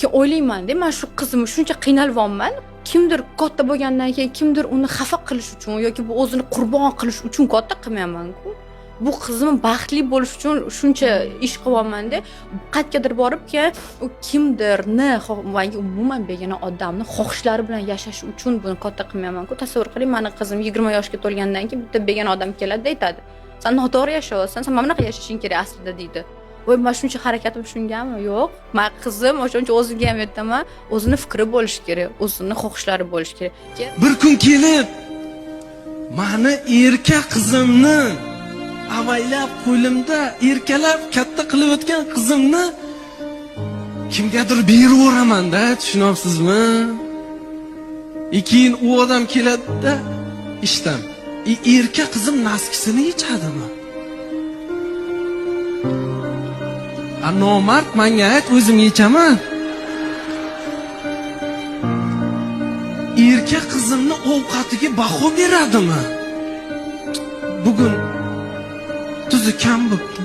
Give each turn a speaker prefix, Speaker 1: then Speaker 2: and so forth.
Speaker 1: keyin o'ylayman-da, men shu qizimni shuncha qiynalyapman. Kimdir katta bo'lgandan keyin kimdir uni xafa qilish uchun yoki bu o'zini qurbon qilish uchun katta qilmayman-ku. Bu qizim baxtli bo'lish uchun shuncha ish qilyapman-da. Qayergadir borib keyin u kimdirni umuman begona odamni xohishlari bilan yashash uchun buni katta qilmayman-ku. Tasavvur qiling, meni qizim 20 yoshga to'lgandan keyin bitta begona odam keladi aytadi: "Sen noto'g'ri yashayapsan, sen mana bunaqa yashashing kerak aslida" deydi. Voy, men shuncha harakatim shungami? Yo'q. Men qizim o'shancha o'ziga ham aytaman, o'zini fikri bo'lish kerak, o'zini xohishlari bo'lish kerak.
Speaker 2: Bir kun kelib meni erka qizimni avaylab qo'limda erkalab katta qilib o'tgan qizimni kimgadir berib yuboraman-da, tushunyapsizmi? Keyin u odam keladi-da ishdan. Erka qizim naskisini yechadimi? Nomard menga ayt, o'zim yechaman. Erka qizimni ovqatiga baho beradimi? Bugun tuzi kam bo'libdi.